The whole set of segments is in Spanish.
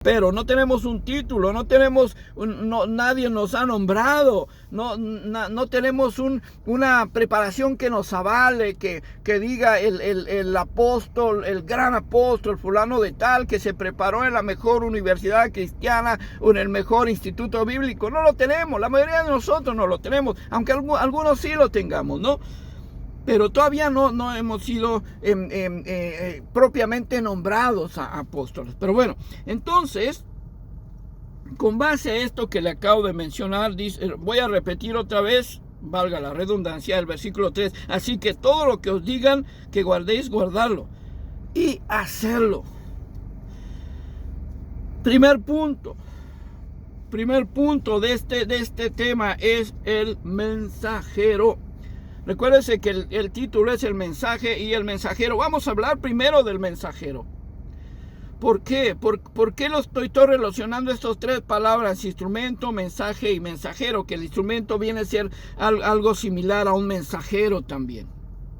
pero no tenemos un título, no tenemos, nadie nos ha nombrado, no tenemos una preparación que nos avale, que diga el apóstol, el gran apóstol fulano de tal, que se preparó en la mejor universidad cristiana o en el mejor instituto bíblico. No lo tenemos, la mayoría de nosotros no lo tenemos, aunque algunos sí lo tengamos, ¿no? Pero todavía no hemos sido propiamente nombrados a apóstoles. Pero bueno, entonces, con base a esto que le acabo de mencionar, voy a repetir otra vez, valga la redundancia, el versículo 3. Así que todo lo que os digan que guardéis, guardarlo y hacerlo. Primer punto de este tema es el mensajero. Recuérdense que el título es el mensaje y el mensajero. Vamos a hablar primero del mensajero. ¿Por qué? ¿Por qué lo estoy relacionando estas tres palabras? Instrumento, mensaje y mensajero. Que el instrumento viene a ser algo similar a un mensajero también.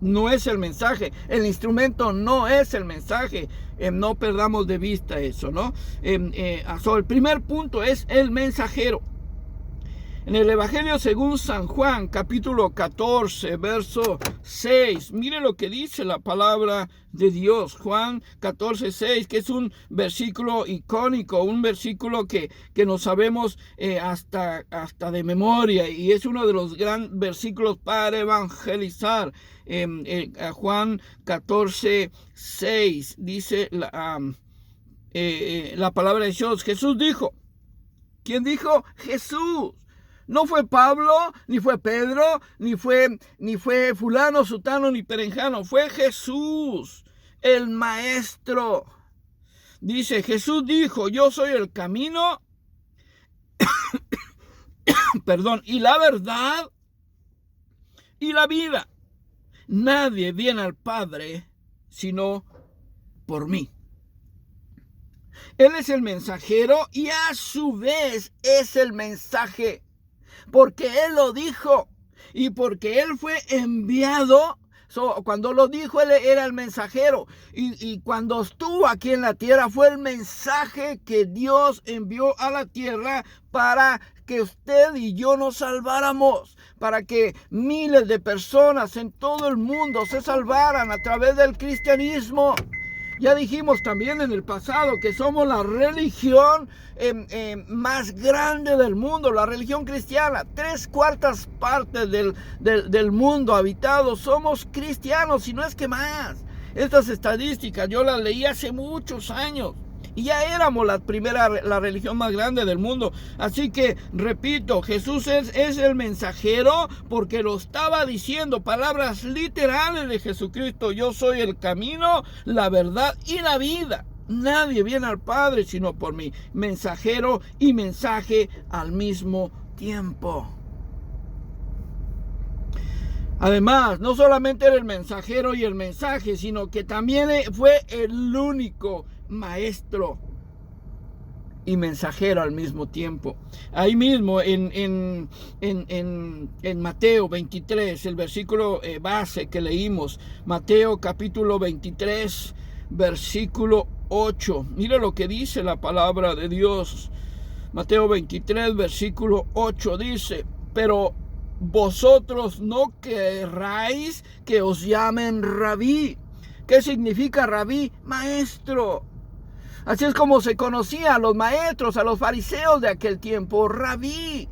No es el mensaje. El instrumento no es el mensaje. No perdamos de vista eso, ¿no? El primer punto es el mensajero. En el Evangelio según San Juan, capítulo 14, verso 6, mire lo que dice la palabra de Dios. Juan 14, 6, que es un versículo icónico, un versículo que nos sabemos hasta de memoria, y es uno de los grandes versículos para evangelizar. Juan 14, 6, dice la palabra de Dios. Jesús dijo. ¿Quién dijo? Jesús. No fue Pablo, ni fue Pedro, ni fue fulano, sutano, ni perenjano. Fue Jesús, el maestro. Dice, Jesús dijo, yo soy el camino, y la verdad y la vida. Nadie viene al Padre sino por mí. Él es el mensajero y a su vez es el mensaje. Porque Él lo dijo y porque Él fue enviado. Cuando lo dijo, Él era el mensajero. Y cuando estuvo aquí en la tierra, fue el mensaje que Dios envió a la tierra para que usted y yo nos salváramos. Para que miles de personas en todo el mundo se salvaran a través del cristianismo. Ya dijimos también en el pasado que somos la religión más grande del mundo, la religión cristiana. 3/4 partes del mundo habitado somos cristianos, y no es que más. Estas estadísticas yo las leí hace muchos años. Y ya éramos la religión más grande del mundo. Así que, repito, Jesús es el mensajero porque lo estaba diciendo. Palabras literales de Jesucristo. Yo soy el camino, la verdad y la vida. Nadie viene al Padre sino por mí. Mensajero y mensaje al mismo tiempo. Además, no solamente era el mensajero y el mensaje, sino que también fue el único maestro y mensajero al mismo tiempo. Ahí mismo en Mateo 23, el versículo base que leímos, Mateo capítulo 23, versículo 8. Mire lo que dice la palabra de Dios. Mateo 23, versículo 8 dice, pero vosotros no querráis que os llamen rabí. ¿Qué significa rabí? Maestro. Así es como se conocía a los maestros, a los fariseos de aquel tiempo, rabí.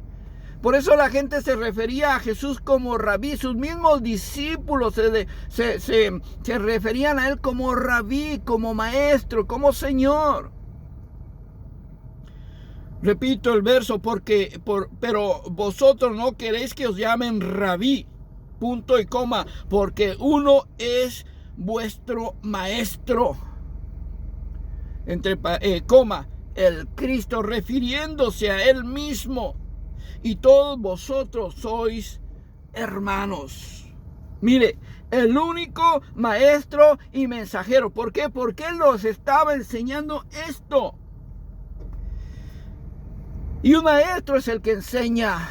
Por eso la gente se refería a Jesús como rabí. Sus mismos discípulos se referían a él como rabí, como maestro, como Señor. Repito el verso, pero vosotros no queréis que os llamen rabí, punto y coma, porque uno es vuestro maestro, coma, el Cristo, refiriéndose a él mismo, y todos vosotros sois hermanos. Mire, el único maestro y mensajero. ¿Por qué? Porque él nos estaba enseñando esto. Y un maestro es el que enseña.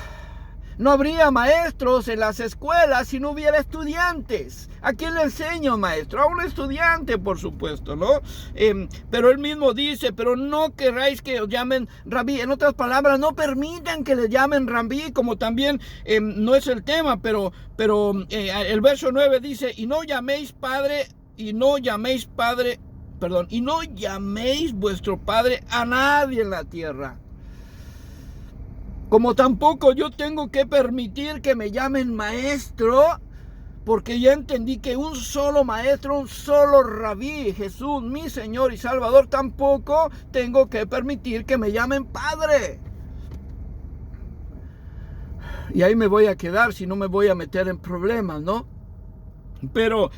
No habría maestros en las escuelas si no hubiera estudiantes. ¿A quién le enseña un maestro? A un estudiante, por supuesto, ¿no? Pero él mismo dice, pero no queráis que os llamen rabí. En otras palabras, no permitan que les llamen rabí, como también no es el tema, pero el verso 9 dice, y no llaméis vuestro padre a nadie en la tierra. Como tampoco yo tengo que permitir que me llamen maestro, porque ya entendí que un solo maestro, un solo rabí, Jesús, mi Señor y Salvador, tampoco tengo que permitir que me llamen padre. Y ahí me voy a quedar, si no me voy a meter en problemas, ¿no? Pero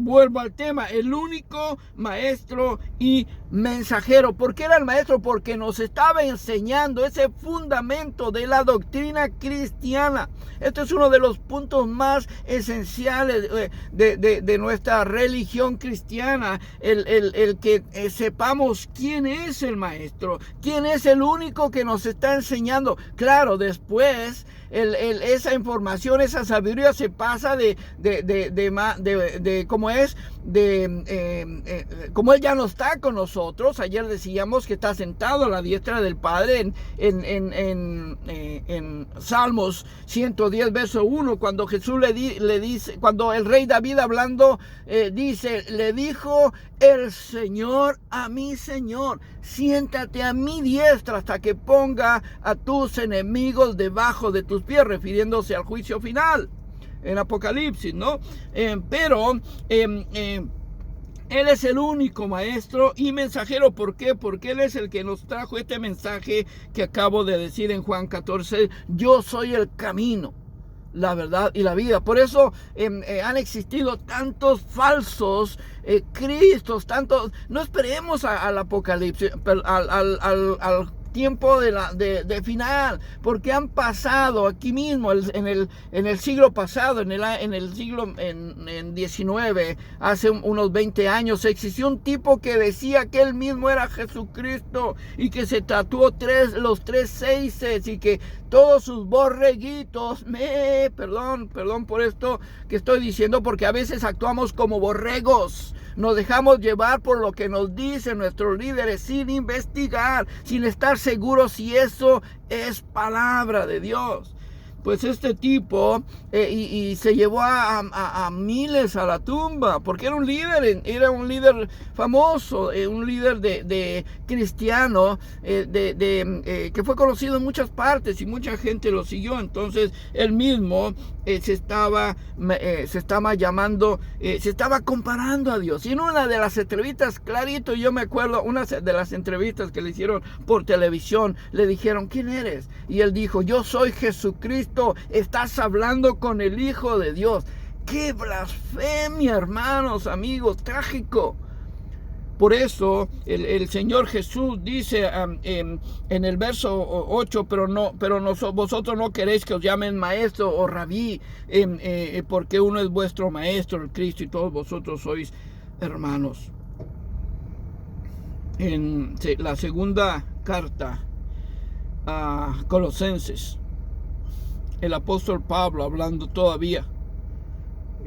vuelvo al tema, el único maestro y mensajero. ¿Por qué era el maestro? Porque nos estaba enseñando ese fundamento de la doctrina cristiana. Este es uno de los puntos más esenciales de nuestra religión cristiana, el que sepamos quién es el maestro, quién es el único que nos está enseñando. Claro, después esa información, esa sabiduría se pasa como Él ya no está con nosotros. Ayer decíamos que está sentado a la diestra del Padre en Salmos 110, verso 1, cuando Jesús le dice, cuando el rey David hablando, dice, le dijo el Señor a mi Señor, siéntate a mi diestra hasta que ponga a tus enemigos debajo de tus pies, refiriéndose al juicio final en Apocalipsis, ¿no? Él es el único maestro y mensajero. ¿Por qué? Porque Él es el que nos trajo este mensaje que acabo de decir en Juan 14. Yo soy el camino, la verdad y la vida. Por eso han existido tantos falsos cristos, tantos. No esperemos al Apocalipsis, al tiempo de final, porque han pasado aquí mismo en el siglo pasado, en el siglo en 19, hace unos 20 años, existió un tipo que decía que él mismo era Jesucristo y que se tatuó los 3 seises y que todos sus borreguitos, perdón por esto que estoy diciendo, porque a veces actuamos como borregos. Nos dejamos llevar por lo que nos dicen nuestros líderes sin investigar, sin estar seguros si eso es palabra de Dios. Pues este tipo y se llevó a miles a la tumba, porque era un líder famoso, un líder de cristiano, que fue conocido en muchas partes y mucha gente lo siguió. Entonces él mismo se estaba comparando a Dios. Y en una de las entrevistas, clarito, yo me acuerdo, una de las entrevistas que le hicieron por televisión, le dijeron, ¿quién eres? Y él dijo, yo soy Jesucristo. Estás hablando con el Hijo de Dios. ¡Qué blasfemia, hermanos, amigos! Trágico. Por eso el Señor Jesús dice en el verso 8, vosotros no queréis que os llamen maestro o rabí, porque uno es vuestro maestro, el Cristo, y todos vosotros sois hermanos. En la segunda carta a Colosenses, el apóstol Pablo hablando todavía,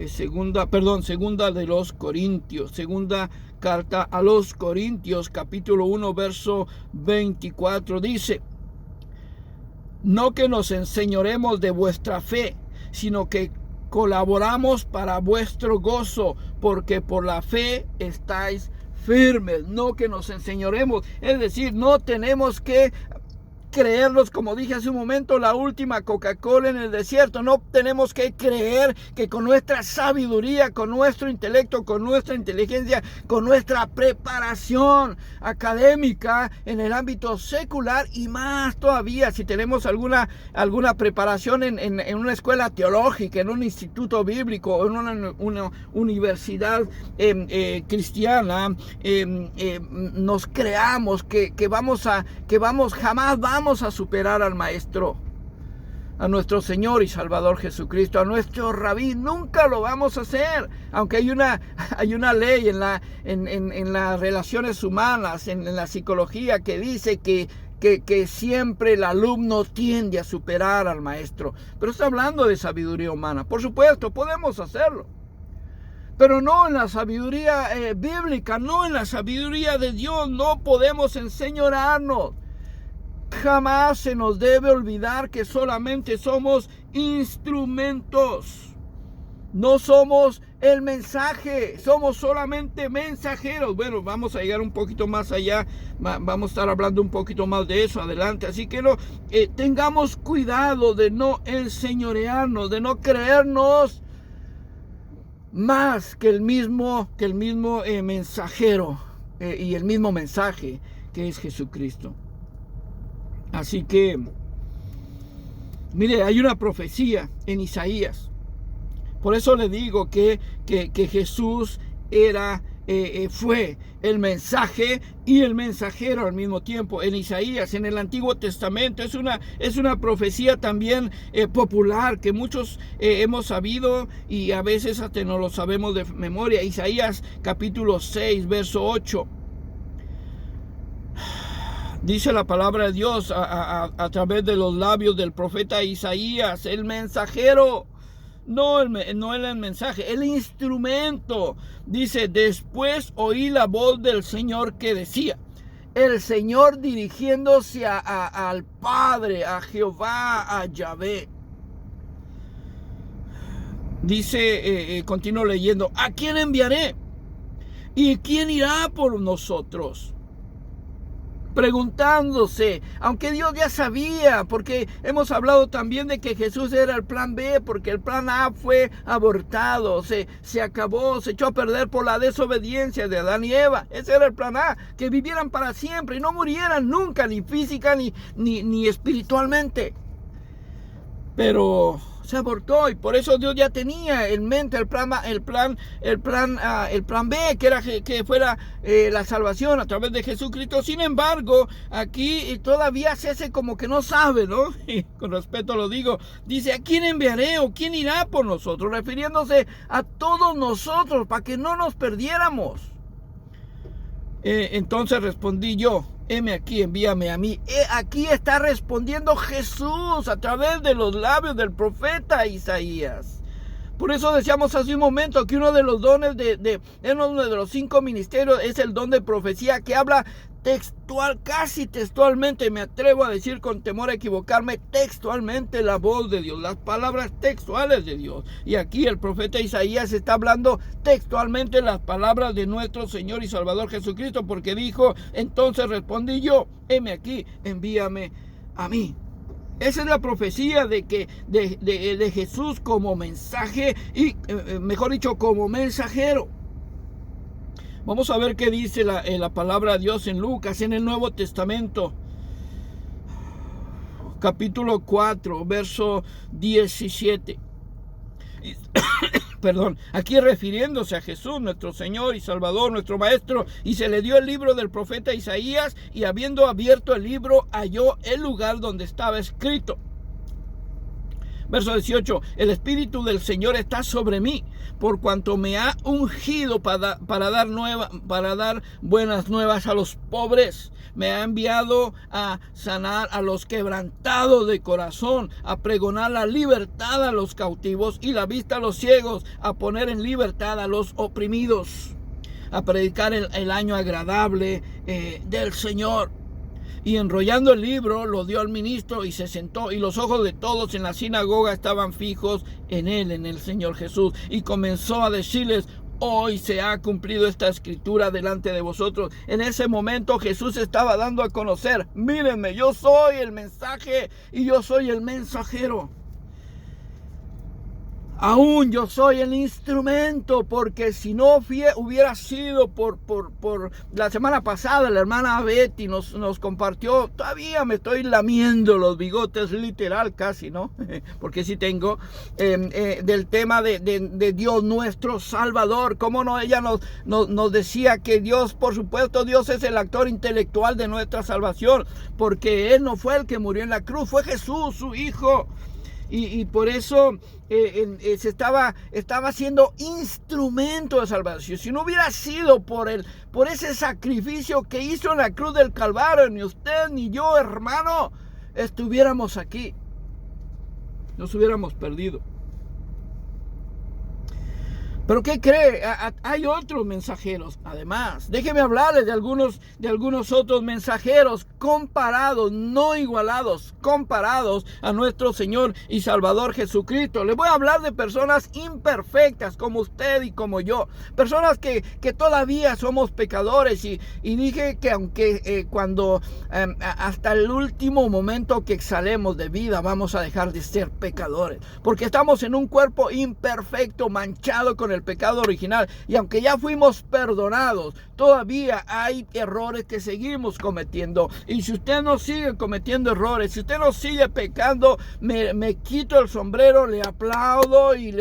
segunda de los Corintios, segunda carta a los Corintios, capítulo 1, verso 24, dice, no que nos enseñoremos de vuestra fe, sino que colaboramos para vuestro gozo, porque por la fe estáis firmes. No que nos enseñoremos, es decir, no tenemos que creernos, como dije hace un momento, la última Coca-Cola en el desierto. No tenemos que creer que con nuestra sabiduría, con nuestro intelecto, con nuestra inteligencia, con nuestra preparación académica en el ámbito secular, y más todavía si tenemos alguna preparación en una escuela teológica, en un instituto bíblico, en una universidad cristiana, nos creamos que jamás vamos a superar al Maestro, a nuestro Señor y Salvador Jesucristo, a nuestro Rabí. Nunca lo vamos a hacer, aunque hay una ley en las relaciones humanas, en la psicología, que dice que que siempre el alumno tiende a superar al maestro. Pero está hablando de sabiduría humana. Por supuesto, podemos hacerlo. Pero no en la sabiduría bíblica, no en la sabiduría de Dios. No podemos enseñorearnos. Jamás se nos debe olvidar que solamente somos instrumentos. No somos el mensaje, somos solamente mensajeros. Bueno, vamos a llegar un poquito más allá, vamos a estar hablando un poquito más de eso adelante. Así que tengamos cuidado de no enseñorearnos, de no creernos más que el mismo mensajero y el mismo mensaje que es Jesucristo. Así que, mire, hay una profecía en Isaías. Por eso le digo que Jesús fue el mensaje y el mensajero al mismo tiempo. En Isaías, en el Antiguo Testamento, es una profecía también popular que muchos hemos sabido y a veces hasta no lo sabemos de memoria. Isaías capítulo 6, verso 8. Dice la palabra de Dios a través de los labios del profeta Isaías, el mensajero. No el mensaje, el instrumento. Dice, después oí la voz del Señor que decía, el Señor dirigiéndose al Padre, a Jehová, a Yahvé. Dice, continúo leyendo, ¿a quién enviaré? ¿Y quién irá por nosotros? Preguntándose, aunque Dios ya sabía, porque hemos hablado también de que Jesús era el plan B, porque el plan A fue abortado, se acabó, se echó a perder por la desobediencia de Adán y Eva. Ese era el plan A, que vivieran para siempre y no murieran nunca, ni física ni espiritualmente. Pero se abortó y por eso Dios ya tenía en mente el plan B, que fuera la salvación a través de Jesucristo. Sin embargo, aquí todavía se hace como que no sabe, ¿no? Y con respeto lo digo, dice, ¿a quién enviaré o quién irá por nosotros? Refiriéndose a todos nosotros para que no nos perdiéramos. Entonces respondí yo, heme aquí, envíame a mí. Aquí está respondiendo Jesús a través de los labios del profeta Isaías. Por eso decíamos hace un momento que uno de los dones uno de los 5 ministerios es el don de profecía, que habla casi textualmente, me atrevo a decir con temor a equivocarme, textualmente la voz de Dios, las palabras textuales de Dios. Y aquí el profeta Isaías está hablando textualmente las palabras de nuestro Señor y Salvador Jesucristo, porque dijo, entonces respondí yo, heme aquí, envíame a mí. Esa es la profecía de Jesús como mensaje y, mejor dicho, como mensajero. Vamos a ver qué dice la palabra de Dios en Lucas, en el Nuevo Testamento. Capítulo 4, verso 17. Perdón, aquí refiriéndose a Jesús, nuestro Señor y Salvador, nuestro Maestro, y se le dio el libro del profeta Isaías, y habiendo abierto el libro, halló el lugar donde estaba escrito. Verso 18, el Espíritu del Señor está sobre mí, por cuanto me ha ungido para dar buenas nuevas a los pobres. Me ha enviado a sanar a los quebrantados de corazón, a pregonar la libertad a los cautivos y la vista a los ciegos, a poner en libertad a los oprimidos, a predicar el año agradable del Señor. Y enrollando el libro, lo dio al ministro y se sentó, y los ojos de todos en la sinagoga estaban fijos en él, en el Señor Jesús. Y comenzó a decirles, hoy se ha cumplido esta escritura delante de vosotros. En ese momento Jesús estaba dando a conocer, mírenme, yo soy el mensaje y yo soy el mensajero. Aún yo soy el instrumento, porque si no hubiera sido por la semana pasada, la hermana Betty nos compartió, todavía me estoy lamiendo los bigotes, literal casi, ¿no? Porque sí tengo, del tema de Dios nuestro Salvador. ¿Cómo no? Ella nos decía que Dios, por supuesto, Dios es el actor intelectual de nuestra salvación, porque Él no fue el que murió en la cruz, fue Jesús, su Hijo. y por eso se estaba siendo instrumento de salvación. Si no hubiera sido por ese sacrificio que hizo en la cruz del Calvario, ni usted ni yo, hermano, estuviéramos aquí. Nos hubiéramos perdido. Pero ¿qué cree? Hay otros mensajeros. Además, déjeme hablarles de algunos otros mensajeros comparados, no igualados, comparados a nuestro Señor y Salvador Jesucristo. Les voy a hablar de personas imperfectas como usted y como yo. Personas que todavía somos pecadores. Y dije que aunque cuando hasta el último momento que exhalemos de vida vamos a dejar de ser pecadores. Porque estamos en un cuerpo imperfecto, manchado con el pecado original, y aunque ya fuimos perdonados, todavía hay errores que seguimos cometiendo. Y si usted no sigue cometiendo errores, si usted no sigue pecando, me quito el sombrero, le aplaudo y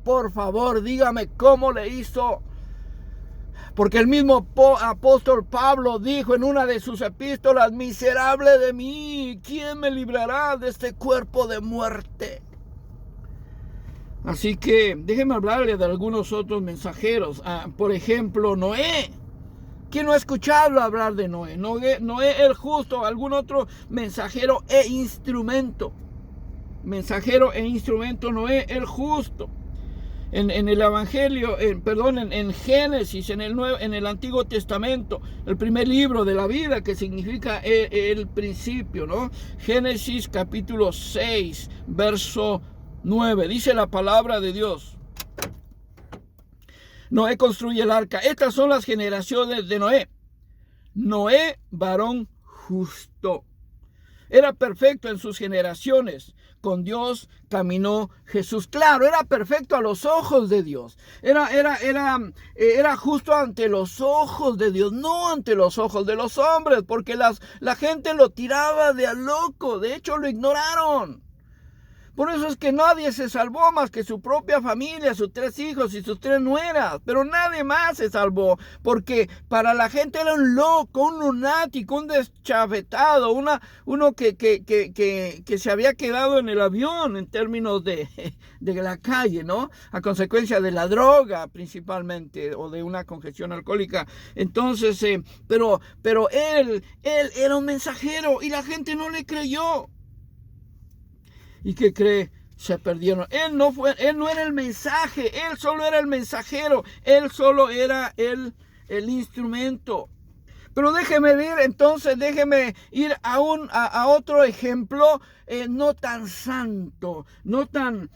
por favor, dígame cómo le hizo. Porque el mismo apóstol Pablo dijo en una de sus epístolas: miserable de mí, ¿quién me librará de este cuerpo de muerte? Así que déjenme hablarle de algunos otros mensajeros. Por ejemplo, Noé. ¿Quién no ha escuchado hablar de Noé? Noé el justo, algún otro mensajero e instrumento. Mensajero e instrumento, Noé el justo. En el Evangelio, en Génesis, en el Antiguo Testamento, el primer libro de la vida, que significa el principio, ¿no? Génesis capítulo 6, verso 9, dice la palabra de Dios. Noé construye el arca. Estas son las generaciones de Noé. Noé, varón justo. Era perfecto en sus generaciones. Con Dios caminó Jesús. Claro, era perfecto a los ojos de Dios. Era justo ante los ojos de Dios, no ante los ojos de los hombres, porque la gente lo tiraba de a loco. De hecho, lo ignoraron. Por eso es que nadie se salvó más que su propia familia, sus 3 hijos y sus 3 nueras. Pero nadie más se salvó, porque para la gente era un loco, un lunático, un deschavetado, uno que se había quedado en el avión en términos de la calle, ¿no? A consecuencia de la droga principalmente, o de una congestión alcohólica. Entonces, pero él era un mensajero y la gente no le creyó. ¿Y qué cree? Se perdieron. Él no era el mensaje, él solo era el mensajero, él solo era el instrumento. Pero déjeme ir a otro ejemplo, no tan santo, no tan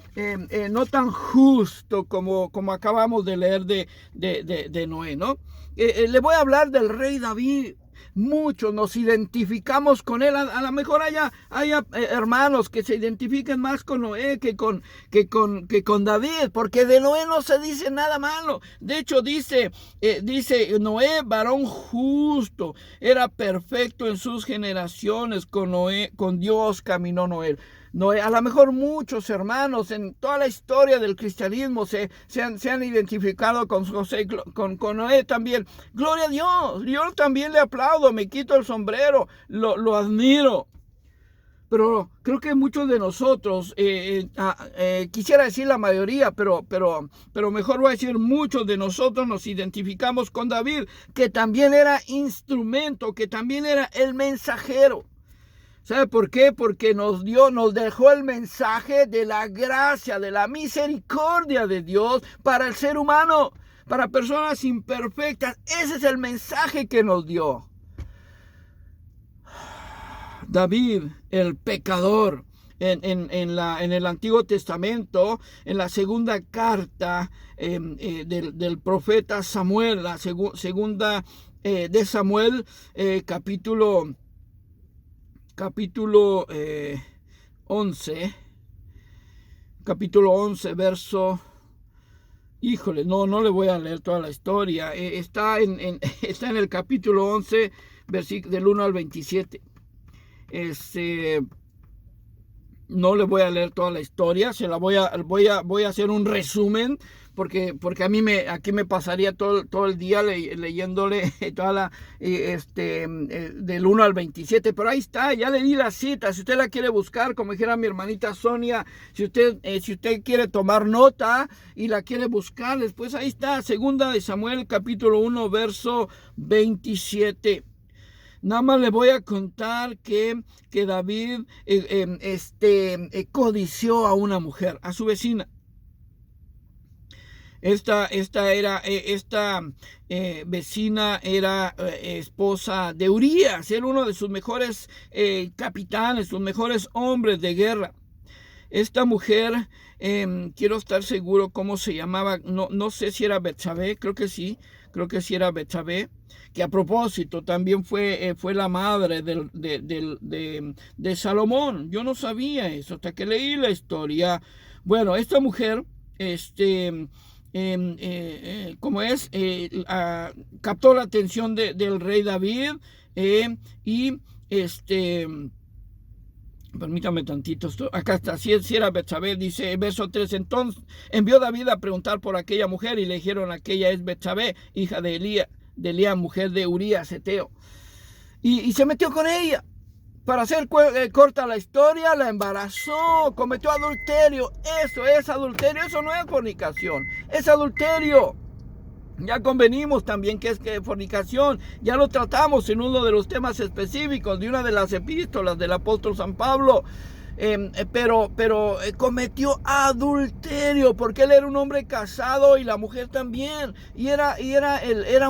justo como acabamos de leer de Noé, ¿no? Le voy a hablar del rey David. Muchos nos identificamos con él. A lo mejor haya hermanos que se identifiquen más con Noé que con David, porque de Noé no se dice nada malo. De hecho, dice Noé, varón justo, era perfecto en sus generaciones. Con Dios caminó Noé. A lo mejor muchos hermanos en toda la historia del cristianismo se han identificado con José, con Noé también. Gloria a Dios. Yo también le aplaudo, me quito el sombrero, lo admiro. Pero creo que muchos de nosotros, quisiera decir la mayoría, pero mejor voy a decir nos identificamos con David, que también era instrumento, que también era el mensajero. ¿Sabe por qué? Porque nos dejó el mensaje de la gracia, de la misericordia de Dios para el ser humano, para personas imperfectas. Ese es el mensaje que nos dio. David, el pecador, en el Antiguo Testamento, en la segunda carta del profeta Samuel, la segunda de Samuel, capítulo 11, verso, híjole, no le voy a leer toda la historia, está en el capítulo 11, versículo del 1 al 27. No le voy a leer toda la historia, voy a hacer un resumen porque aquí me pasaría todo el día leyéndole toda del 1 al 27, pero ahí está, ya le di la cita. Si usted la quiere buscar, como dijera mi hermanita Sonia, si usted quiere tomar nota y la quiere buscar, después ahí está, 2 de Samuel, capítulo 1, verso 27. Nada más le voy a contar que David codició a una mujer, a su vecina. Esta vecina era esposa de Urías, era uno de sus mejores capitanes, sus mejores hombres de guerra. Esta mujer, quiero estar seguro cómo se llamaba, no sé si era Betsabé, creo que sí era Betsabé, que a propósito también fue la madre de Salomón. Yo no sabía eso hasta que leí la historia. Bueno, esta mujer, captó la atención del rey David y permítame tantito, acá está, si era Betsabé, dice verso 3, entonces envió David a preguntar por aquella mujer y le dijeron, aquella es Betsabé, hija de Elías, mujer de Urías Eteo, y se metió con ella. Para hacer corta la historia, la embarazó, cometió adulterio. Eso es adulterio, eso no es fornicación, es adulterio. Ya convenimos también que es fornicación, ya lo tratamos en uno de los temas específicos de una de las epístolas del apóstol San Pablo, pero cometió adulterio porque él era un hombre casado y la mujer también, y era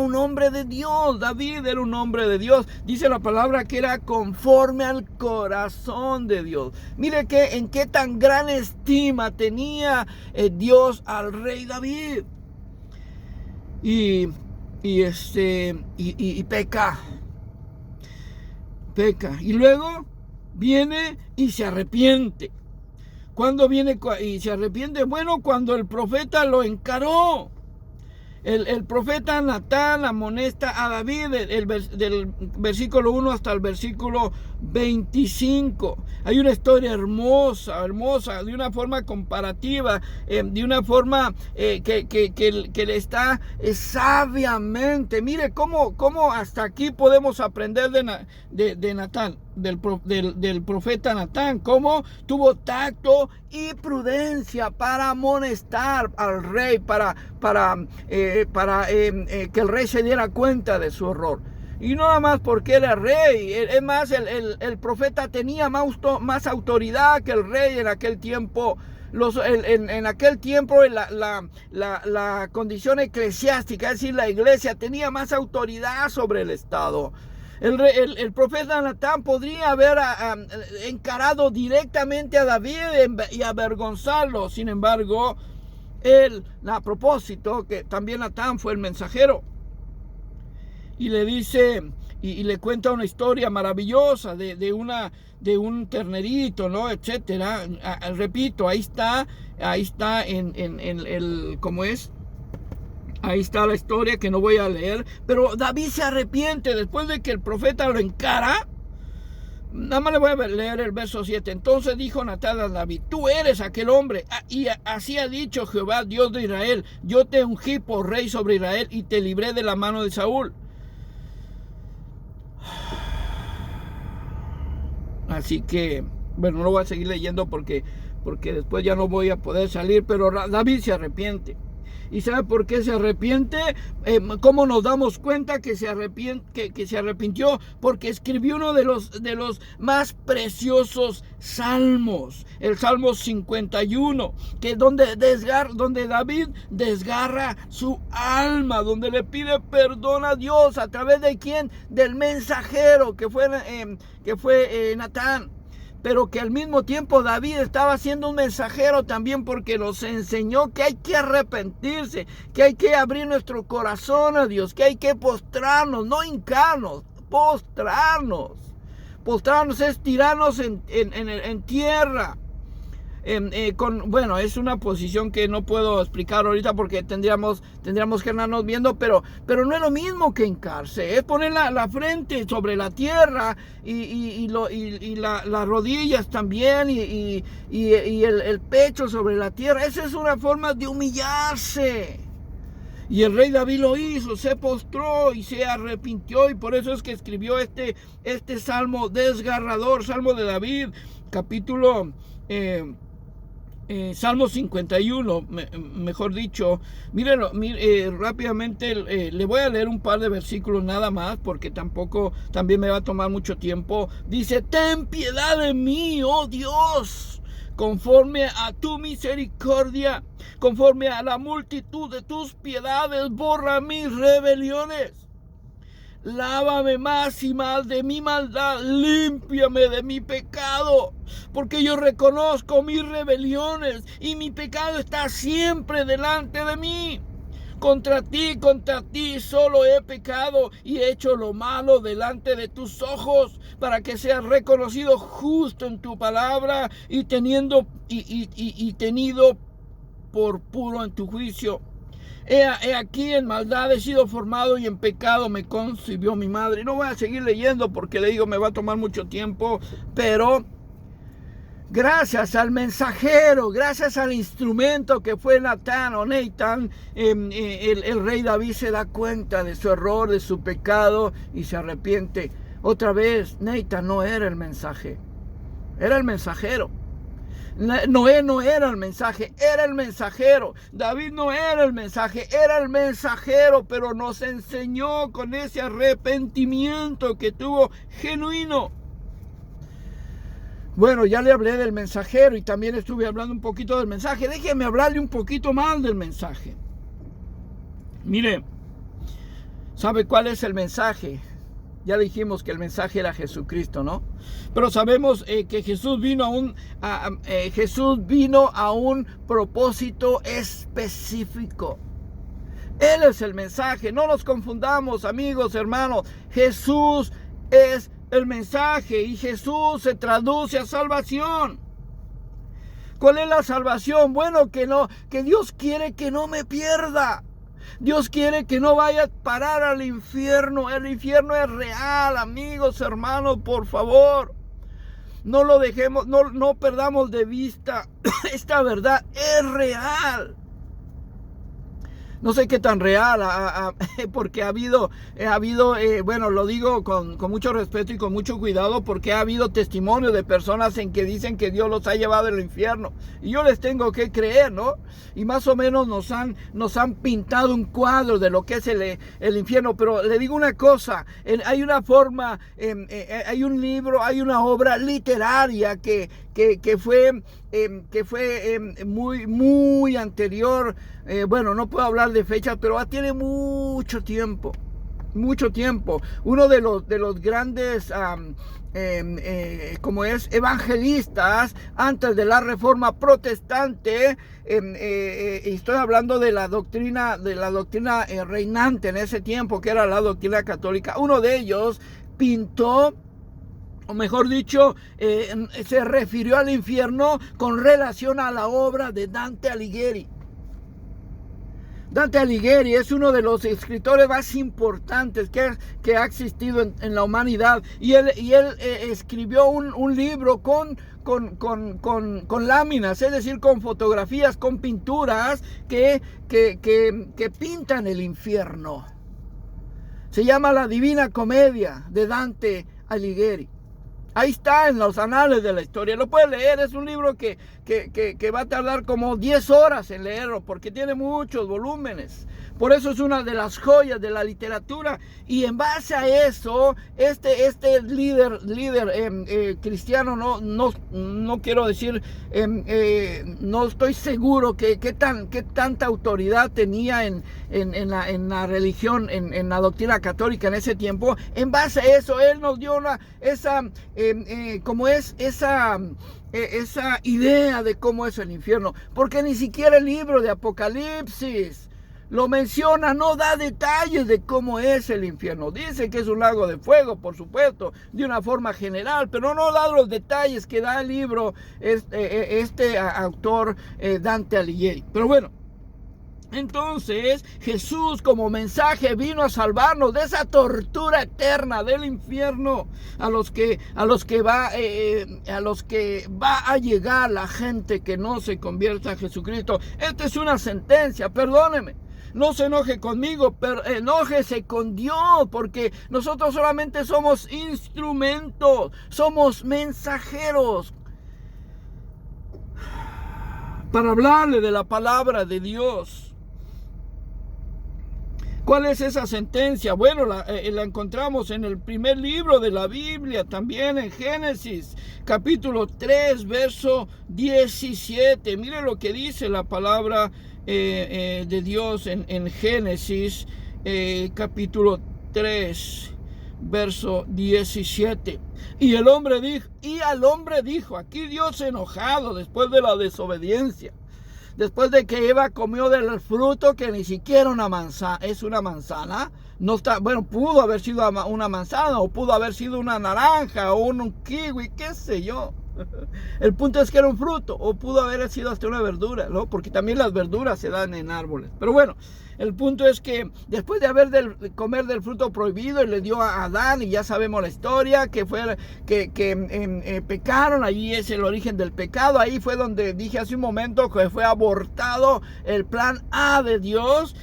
un hombre de Dios. David era un hombre de Dios, dice la palabra que era conforme al corazón de Dios. Mire en qué tan gran estima tenía Dios al rey David. Y peca, y luego viene y se arrepiente. ¿Cuándo viene y se arrepiente? Bueno, cuando el profeta lo encaró. El profeta Natán amonesta a David del versículo 1 hasta el versículo 25. Hay una historia hermosa, de una forma comparativa, de una forma que le está sabiamente. Mire cómo hasta aquí podemos aprender de Natán, del profeta Natán, cómo tuvo tacto y prudencia para amonestar al rey, para que el rey se diera cuenta de su error. Y no nada más porque era rey, es más, el profeta tenía más autoridad que el rey en aquel tiempo. En aquel tiempo la condición eclesiástica, es decir, la iglesia, tenía más autoridad sobre el Estado. El profeta Natán podría haber encarado directamente a David y avergonzarlo. Sin embargo, él, a propósito, que también Natán fue el mensajero, y le dice, y le cuenta una historia maravillosa de un ternerito, ¿no? Etcétera. Repito, ahí está ¿cómo es? Ahí está la historia que no voy a leer, pero David se arrepiente después de que el profeta lo encara. Nada más le voy a leer el verso 7. Entonces dijo Natán a David, tú eres aquel hombre, y así ha dicho Jehová, Dios de Israel, yo te ungí por rey sobre Israel y te libré de la mano de Saúl. Así que, bueno, no lo voy a seguir leyendo porque después ya no voy a poder salir, pero David se arrepiente. ¿Y sabe por qué se arrepiente? ¿Cómo nos damos cuenta que se arrepintió? Porque escribió uno de los más preciosos salmos, el Salmo 51, que donde David desgarra su alma, donde le pide perdón a Dios. ¿A través de quién? Del mensajero que fue Natán. Pero que al mismo tiempo David estaba siendo un mensajero también, porque nos enseñó que hay que arrepentirse, que hay que abrir nuestro corazón a Dios, que hay que postrarnos, no hincarnos, postrarnos. Postrarnos es tirarnos en tierra. bueno, es una posición que no puedo explicar ahorita porque tendríamos que andarnos viendo, pero no es lo mismo que hincarse, es poner la frente sobre la tierra y las rodillas también y el pecho sobre la tierra. Esa es una forma de humillarse. Y el rey David lo hizo, se postró y se arrepintió, y por eso es que escribió este salmo desgarrador, Salmo de David, capítulo Salmo 51, mejor dicho. Mírenlo, rápidamente le voy a leer un par de versículos nada más, porque también me va a tomar mucho tiempo. Dice: ten piedad de mí, oh Dios, conforme a tu misericordia, conforme a la multitud de tus piedades, borra mis rebeliones. Lávame más y más de mi maldad, límpiame de mi pecado, porque yo reconozco mis rebeliones y mi pecado está siempre delante de mí. Contra ti solo he pecado y he hecho lo malo delante de tus ojos, para que seas reconocido justo en tu palabra y tenido por puro en tu juicio. He aquí en maldad he sido formado y en pecado me concibió mi madre. No voy a seguir leyendo porque le digo me va a tomar mucho tiempo, pero gracias al mensajero, gracias al instrumento que fue Natán, el rey David se da cuenta de su error, de su pecado y se arrepiente. Otra vez, Natán no era el mensaje, era el mensajero. Noé no era el mensaje, era el mensajero. David no era el mensaje, era el mensajero, pero nos enseñó con ese arrepentimiento que tuvo genuino. Bueno, ya le hablé del mensajero y también estuve hablando un poquito del mensaje. Déjeme hablarle un poquito más del mensaje. Mire, ¿sabe cuál es el mensaje? Ya dijimos que el mensaje era Jesucristo, ¿no? Pero sabemos que Jesús vino a un propósito específico. Él es el mensaje. No nos confundamos, amigos, hermanos. Jesús es el mensaje y Jesús se traduce a salvación. ¿Cuál es la salvación? Bueno, que Dios quiere que no me pierda. Dios quiere que no vaya a parar al infierno. El infierno es real, amigos, hermanos, por favor. No lo dejemos, no perdamos de vista. Esta verdad es real. No sé qué tan real, porque ha habido, bueno, lo digo con mucho respeto y con mucho cuidado, porque ha habido testimonios de personas en que dicen que Dios los ha llevado al infierno. Y yo les tengo que creer, ¿no? Y más o menos nos han pintado un cuadro de lo que es el infierno. Pero le digo una cosa, hay una forma, hay un libro, hay una obra literaria que fue muy anterior. Bueno, no puedo hablar de fecha, pero tiene mucho tiempo. Uno de los grandes evangelistas antes de la Reforma Protestante, estoy hablando de la doctrina reinante en ese tiempo, que era la doctrina católica. Uno de ellos pintó, o mejor dicho, se refirió al infierno con relación a la obra de Dante Alighieri. Dante Alighieri es uno de los escritores más importantes que ha existido en la humanidad. Y él escribió un libro con láminas, es decir, con fotografías, con pinturas que pintan el infierno. Se llama La Divina Comedia de Dante Alighieri. Ahí está en los anales de la historia. Lo puedes leer. Es un libro que va a tardar como 10 horas en leerlo, porque tiene muchos volúmenes. Por eso es una de las joyas de la literatura. Y en base a eso, este líder cristiano, no quiero decir, no estoy seguro qué tanta autoridad tenía en la religión, en la doctrina católica en ese tiempo. En base a eso, él nos dio esa idea de cómo es el infierno. Porque ni siquiera el libro de Apocalipsis lo menciona, no da detalles de cómo es el infierno. Dice que es un lago de fuego, por supuesto, de una forma general, pero no da los detalles que da el libro este autor Dante Alighieri. Pero bueno, entonces Jesús como mensaje vino a salvarnos de esa tortura eterna del infierno a los que va a llegar la gente que no se convierta a Jesucristo. Esta es una sentencia, perdóneme. No se enoje conmigo, pero enójese con Dios, porque nosotros solamente somos instrumentos, somos mensajeros para hablarle de la palabra de Dios. ¿Cuál es esa sentencia? Bueno, la encontramos en el primer libro de la Biblia, también en Génesis, capítulo 3, verso 17. Mire lo que dice la palabra de Dios en Génesis, capítulo 3, verso 17. Y al hombre dijo, aquí Dios enojado después de la desobediencia, después de que Eva comió del fruto que ni siquiera es una manzana, no está, bueno, pudo haber sido una manzana, o pudo haber sido una naranja, o un kiwi, qué sé yo. El punto es que era un fruto, o pudo haber sido hasta una verdura, ¿no? Porque también las verduras se dan en árboles. Pero bueno, el punto es que después de comer del fruto prohibido, y le dio a Adán, y ya sabemos la historia, que pecaron. Allí es el origen del pecado. Ahí fue donde dije hace un momento que fue abortado el plan A de Dios.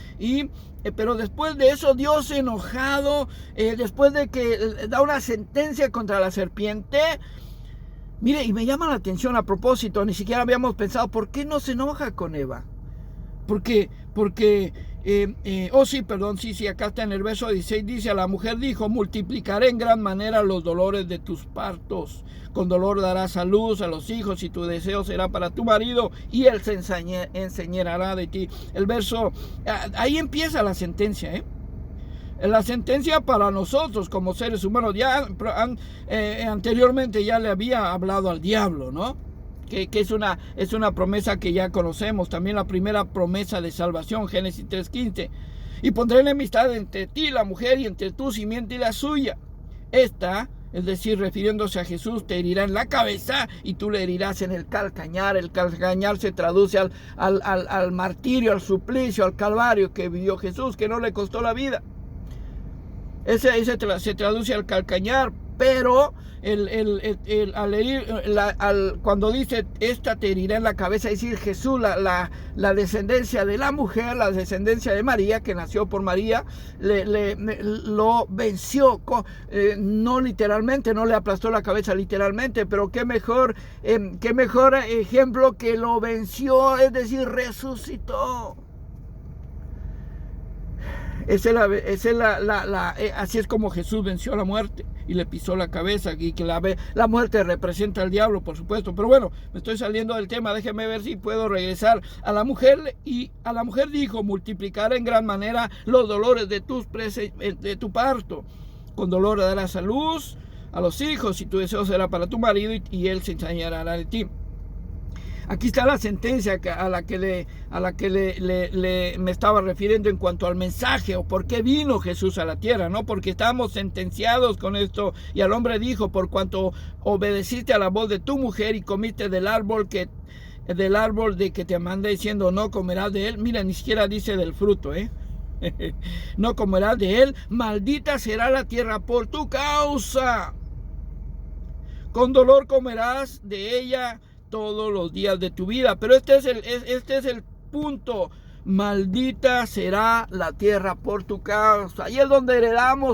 Pero después de eso, Dios enojado, después de que da una sentencia contra la serpiente. Mire, y me llama la atención a propósito, ni siquiera habíamos pensado, ¿por qué no se enoja con Eva? Sí, acá está en el verso 16, dice, a la mujer dijo, multiplicaré en gran manera los dolores de tus partos, con dolor darás a luz a los hijos, y tu deseo será para tu marido, y él se enseñará de ti. El verso, ahí empieza la sentencia, La sentencia para nosotros como seres humanos. Ya anteriormente ya le había hablado al diablo, ¿no? Que es una promesa que ya conocemos. También la primera promesa de salvación, Génesis 3:15. Y pondré enemistad entre ti, la mujer, y entre tu simiente y la suya. Esta, es decir, refiriéndose a Jesús, te herirá en la cabeza y tú le herirás en el calcañar. El calcañar se traduce al martirio, al suplicio, al calvario que vivió Jesús, que no le costó la vida. Se traduce al calcañar, pero cuando dice esta te herirá en la cabeza, es decir, Jesús, la descendencia de la mujer, la descendencia de María, que nació por María, lo venció, no literalmente, no le aplastó la cabeza literalmente, pero qué mejor ejemplo que lo venció, es decir, resucitó. Así es como Jesús venció a la muerte y le pisó la cabeza, y que la muerte representa al diablo, por supuesto. Pero bueno, me estoy saliendo del tema, déjeme ver si puedo regresar a la mujer. Y a la mujer dijo, multiplicaré en gran manera los dolores de tu parto, con dolor darás a luz a los hijos, y tu deseo será para tu marido, y él se enseñará de ti. Aquí está la sentencia a la que me estaba refiriendo en cuanto al mensaje, o por qué vino Jesús a la tierra, ¿no? Porque estábamos sentenciados con esto. Y al hombre dijo, por cuanto obedeciste a la voz de tu mujer y comiste del árbol de que te mandé, diciendo, no comerás de él. Mira, ni siquiera dice del fruto, no comerás de él. Maldita será la tierra por tu causa. Con dolor comerás de ella todos los días de tu vida. Pero este es el punto. Maldita será la tierra por tu causa. Ahí es donde heredamos